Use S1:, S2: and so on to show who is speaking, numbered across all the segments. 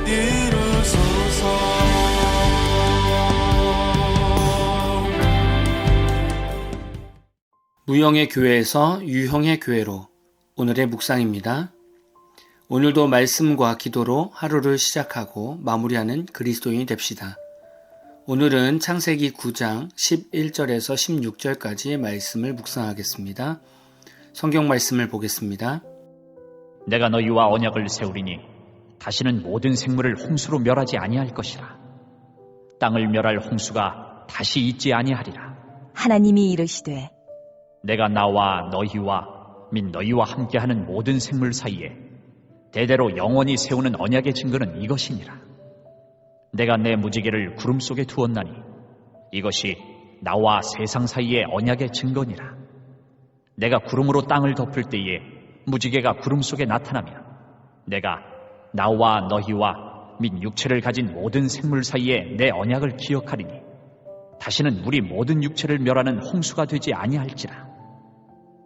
S1: 이루소서.
S2: 무형의 교회에서 유형의 교회로 오늘의 묵상입니다. 오늘도 말씀과 기도로 하루를 시작하고 마무리하는 그리스도인이 됩시다. 오늘은 창세기 9장 11절에서 16절까지의 말씀을 묵상하겠습니다. 성경 말씀을 보겠습니다.
S3: 내가 너희와 언약을 세우리니 다시는 모든 생물을 홍수로 멸하지 아니할 것이라. 땅을 멸할 홍수가 다시 있지 아니하리라.
S4: 하나님이 이르시되
S3: 내가 나와 너희와 및 너희와 함께하는 모든 생물 사이에 대대로 영원히 세우는 언약의 증거는 이것이니라. 내가 내 무지개를 구름 속에 두었나니 이것이 나와 세상 사이의 언약의 증거니라. 내가 구름으로 땅을 덮을 때에 무지개가 구름 속에 나타나면 내가 나와 너희와 및 육체를 가진 모든 생물 사이에 내 언약을 기억하리니 다시는 물이 모든 육체를 멸하는 홍수가 되지 아니할지라.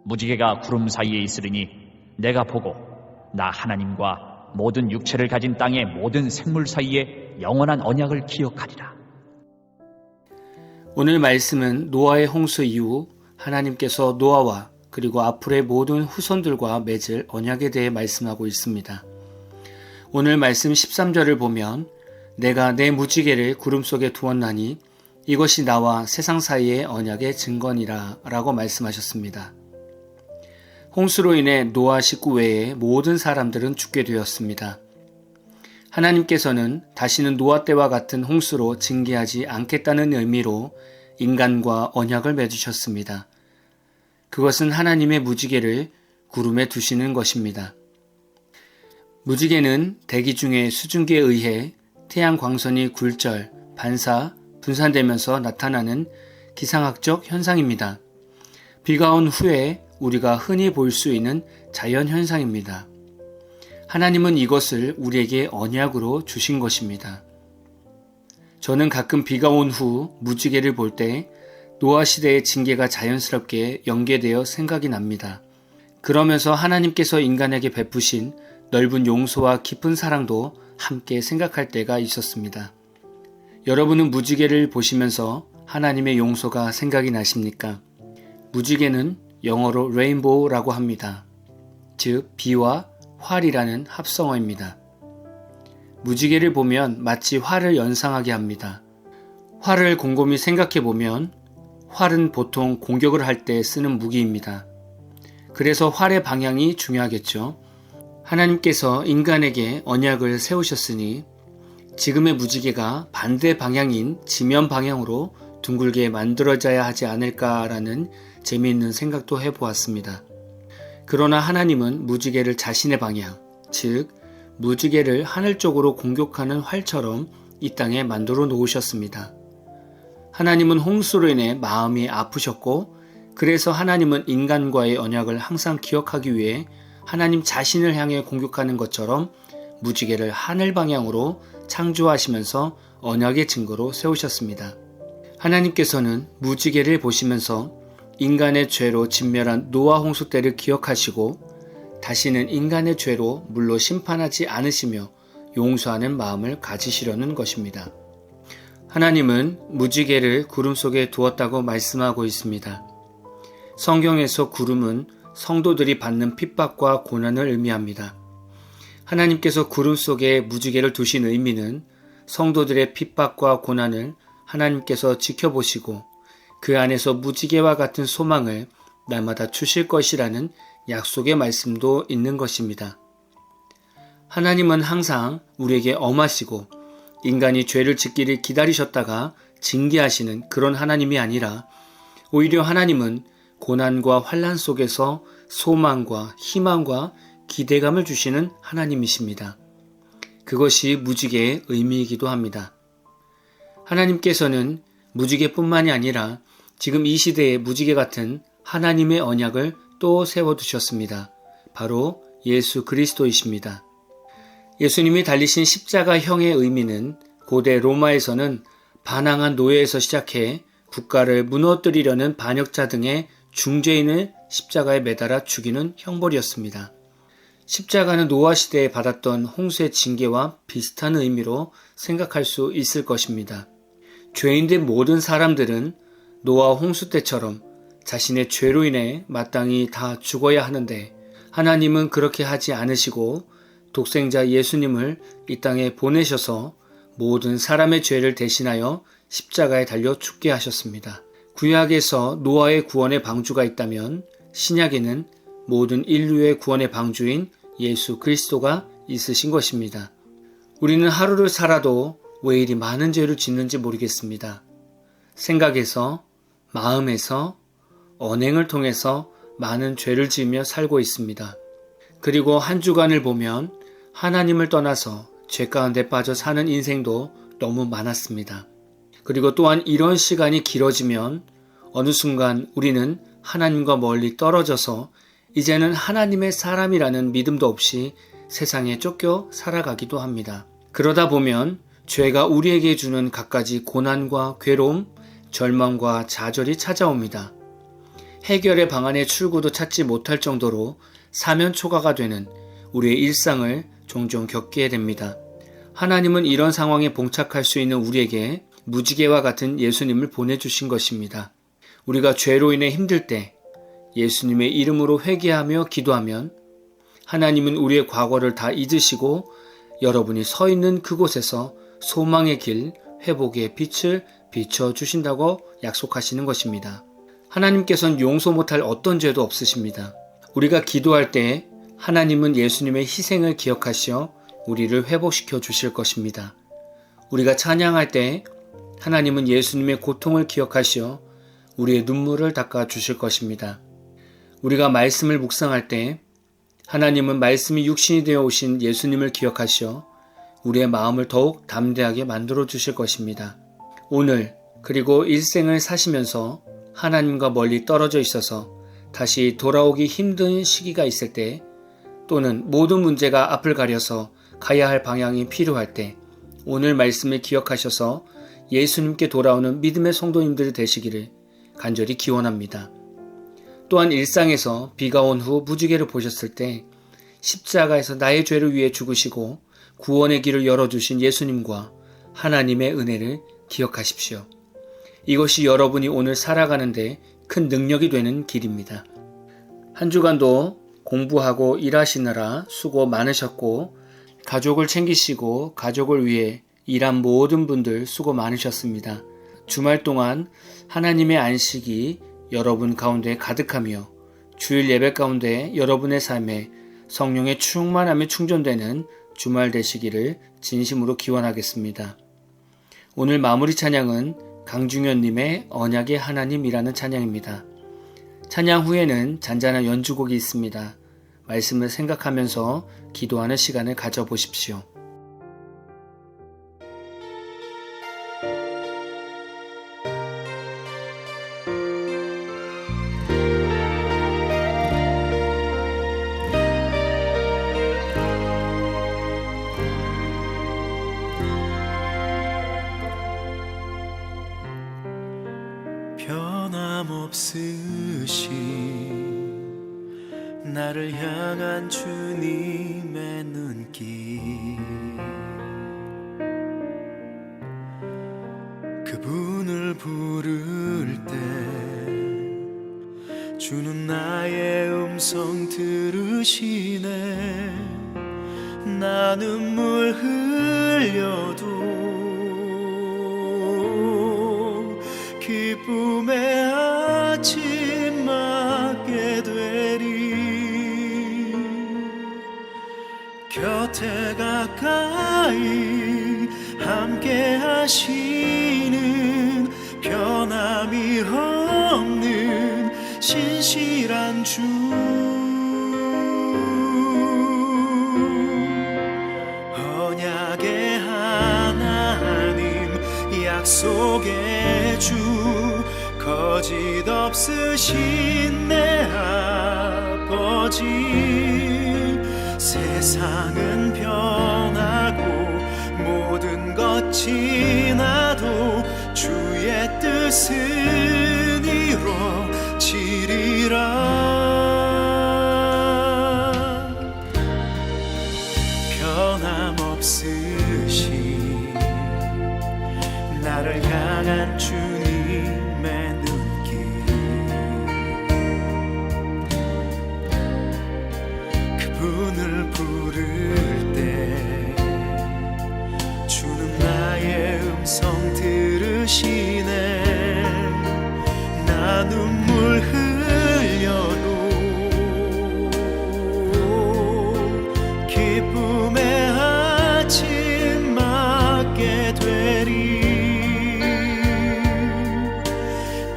S3: 무지개가 구름 사이에 있으리니 내가 보고 나 하나님과 모든 육체를 가진 땅의 모든 생물 사이에 영원한 언약을 기억하리라.
S2: 오늘 말씀은 노아의 홍수 이후 하나님께서 노아와 그리고 앞으로의 모든 후손들과 맺을 언약에 대해 말씀하고 있습니다. 오늘 말씀 13절을 보면 내가 내 무지개를 구름 속에 두었나니 이것이 나와 세상 사이의 언약의 증거니라 라고 말씀하셨습니다. 홍수로 인해 노아 식구 외에 모든 사람들은 죽게 되었습니다. 하나님께서는 다시는 노아 때와 같은 홍수로 징계하지 않겠다는 의미로 인간과 언약을 맺으셨습니다. 그것은 하나님의 무지개를 구름에 두시는 것입니다. 무지개는 대기 중의 수증기에 의해 태양 광선이 굴절, 반사, 분산되면서 나타나는 기상학적 현상입니다. 비가 온 후에 우리가 흔히 볼 수 있는 자연현상입니다. 하나님은 이것을 우리에게 언약으로 주신 것입니다. 저는 가끔 비가 온 후 무지개를 볼 때 노아 시대의 징계가 자연스럽게 연계되어 생각이 납니다. 그러면서 하나님께서 인간에게 베푸신 넓은 용서와 깊은 사랑도 함께 생각할 때가 있었습니다. 여러분은 무지개를 보시면서 하나님의 용서가 생각이 나십니까? 무지개는 영어로 레인보우라고 합니다. 즉 비와 활이라는 합성어입니다. 무지개를 보면 마치 활을 연상하게 합니다. 활을 곰곰이 생각해 보면 활은 보통 공격을 할 때 쓰는 무기입니다. 그래서 활의 방향이 중요하겠죠. 하나님께서 인간에게 언약을 세우셨으니 지금의 무지개가 반대 방향인 지면 방향으로 둥글게 만들어져야 하지 않을까라는 재미있는 생각도 해보았습니다. 그러나 하나님은 무지개를 자신의 방향, 즉 무지개를 하늘 쪽으로 공격하는 활처럼 이 땅에 만들어 놓으셨습니다. 하나님은 홍수로 인해 마음이 아프셨고 그래서 하나님은 인간과의 언약을 항상 기억하기 위해 하나님 자신을 향해 공격하는 것처럼 무지개를 하늘 방향으로 창조하시면서 언약의 증거로 세우셨습니다. 하나님께서는 무지개를 보시면서 인간의 죄로 진멸한 노아 홍수 때를 기억하시고 다시는 인간의 죄로 물로 심판하지 않으시며 용서하는 마음을 가지시려는 것입니다. 하나님은 무지개를 구름 속에 두었다고 말씀하고 있습니다. 성경에서 구름은 성도들이 받는 핍박과 고난을 의미합니다. 하나님께서 구름 속에 무지개를 두신 의미는 성도들의 핍박과 고난을 하나님께서 지켜보시고 그 안에서 무지개와 같은 소망을 날마다 주실 것이라는 약속의 말씀도 있는 것입니다. 하나님은 항상 우리에게 엄하시고 인간이 죄를 짓기를 기다리셨다가 징계하시는 그런 하나님이 아니라 오히려 하나님은 고난과 환난 속에서 소망과 희망과 기대감을 주시는 하나님이십니다. 그것이 무지개의 의미이기도 합니다. 하나님께서는 무지개뿐만이 아니라 지금 이 시대의 무지개 같은 하나님의 언약을 또 세워두셨습니다. 바로 예수 그리스도이십니다. 예수님이 달리신 십자가형의 의미는 고대 로마에서는 반항한 노예에서 시작해 국가를 무너뜨리려는 반역자 등의 중죄인을 십자가에 매달아 죽이는 형벌이었습니다. 십자가는 노아 시대에 받았던 홍수의 징계와 비슷한 의미로 생각할 수 있을 것입니다. 죄인된 모든 사람들은 노아 홍수 때처럼 자신의 죄로 인해 마땅히 다 죽어야 하는데 하나님은 그렇게 하지 않으시고 독생자 예수님을 이 땅에 보내셔서 모든 사람의 죄를 대신하여 십자가에 달려 죽게 하셨습니다. 구약에서 노아의 구원의 방주가 있다면 신약에는 모든 인류의 구원의 방주인 예수 그리스도가 있으신 것입니다. 우리는 하루를 살아도 왜 이리 많은 죄를 짓는지 모르겠습니다. 생각에서, 마음에서, 언행을 통해서 많은 죄를 지으며 살고 있습니다. 그리고 한 주간을 보면 하나님을 떠나서 죄 가운데 빠져 사는 인생도 너무 많았습니다. 그리고 또한 이런 시간이 길어지면 어느 순간 우리는 하나님과 멀리 떨어져서 이제는 하나님의 사람이라는 믿음도 없이 세상에 쫓겨 살아가기도 합니다. 그러다 보면 죄가 우리에게 주는 갖가지 고난과 괴로움, 절망과 좌절이 찾아옵니다. 해결의 방안의 출구도 찾지 못할 정도로 사면초가가 되는 우리의 일상을 종종 겪게 됩니다. 하나님은 이런 상황에 봉착할 수 있는 우리에게 무지개와 같은 예수님을 보내주신 것입니다. 우리가 죄로 인해 힘들 때 예수님의 이름으로 회개하며 기도하면 하나님은 우리의 과거를 다 잊으시고 여러분이 서 있는 그곳에서 소망의 길, 회복의 빛을 비춰주신다고 약속하시는 것입니다. 하나님께서는 용서 못할 어떤 죄도 없으십니다. 우리가 기도할 때 하나님은 예수님의 희생을 기억하시어 우리를 회복시켜 주실 것입니다. 우리가 찬양할 때 하나님은 예수님의 고통을 기억하시어 우리의 눈물을 닦아 주실 것입니다. 우리가 말씀을 묵상할 때 하나님은 말씀이 육신이 되어 오신 예수님을 기억하시어 우리의 마음을 더욱 담대하게 만들어 주실 것입니다. 오늘 그리고 일생을 사시면서 하나님과 멀리 떨어져 있어서 다시 돌아오기 힘든 시기가 있을 때 또는 모든 문제가 앞을 가려서 가야 할 방향이 필요할 때 오늘 말씀을 기억하셔서 예수님께 돌아오는 믿음의 성도님들이 되시기를 간절히 기원합니다. 또한 일상에서 비가 온 후 무지개를 보셨을 때 십자가에서 나의 죄를 위해 죽으시고 구원의 길을 열어주신 예수님과 하나님의 은혜를 기억하십시오. 이것이 여러분이 오늘 살아가는데 큰 능력이 되는 길입니다. 한 주간도 공부하고 일하시느라 수고 많으셨고 가족을 챙기시고 가족을 위해 일한 모든 분들 수고 많으셨습니다. 주말 동안 하나님의 안식이 여러분 가운데 가득하며 주일 예배 가운데 여러분의 삶에 성령의 충만함이 충전되는 주말 되시기를 진심으로 기원하겠습니다. 오늘 마무리 찬양은 강중현님의 언약의 하나님이라는 찬양입니다. 찬양 후에는 잔잔한 연주곡이 있습니다. 말씀을 생각하면서 기도하는 시간을 가져보십시오.
S1: 변함없으신 나를 향한 주님의 눈길 그분을 부를 때 주는 나의 음성 들으시네 나 눈물 흘려도 기쁨의 아침 맞게 되리 곁에 가까이 함께 하시는 변함이 없는 신실한 주 언약의 하나님 약속의 주 거짓 없으신 내 아버지 세상은 변하고 모든 것 지나도 주의 뜻은 이루어지리라 없으신 나를 향한 주님의 눈길, 그분을 부를 때 주는 나의 음성 들으시네. 나 눈물 흘려도 기쁨의 아침 맞게 되리.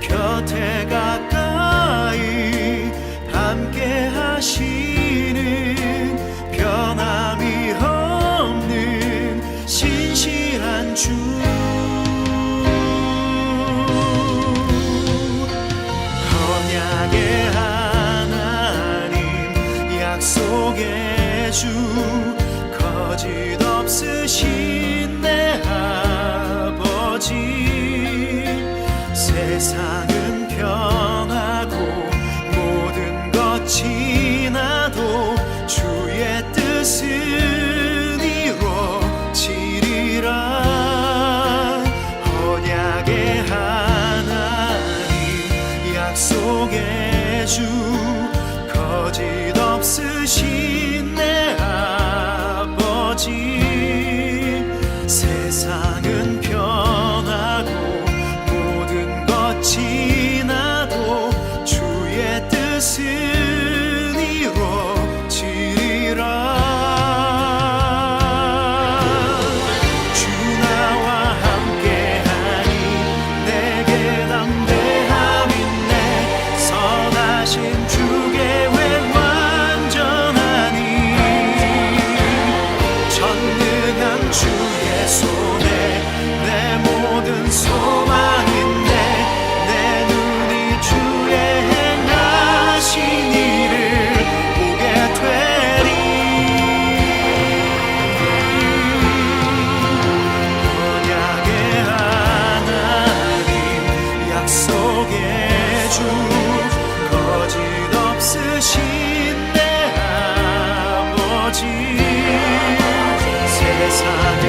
S1: 곁에 가까이 함께 하시는 변함이 없는 신실한 주. 언약의 하나님, 약속의 주, 거짓 없으신 내 아버지. 세상은 변하고 모든 것 지나도 주의 뜻은 이루어지리라. 언약의 하나님, 약속의 주, 거짓 없으신 내 아버지. 세상은 변하고 모든 것 지나도 주의 뜻은 이루어지리라. 주 나와 함께하니 내게 담대함 있네. 선하신 주 계획 완전하니 전능한 주의 손에 내 모든 소망 있네. 내 눈이 주의 행하신 일을 보게 되리. 언약의 하나님, 약속의 주, 거짓 없으신 내 아버지. 세상은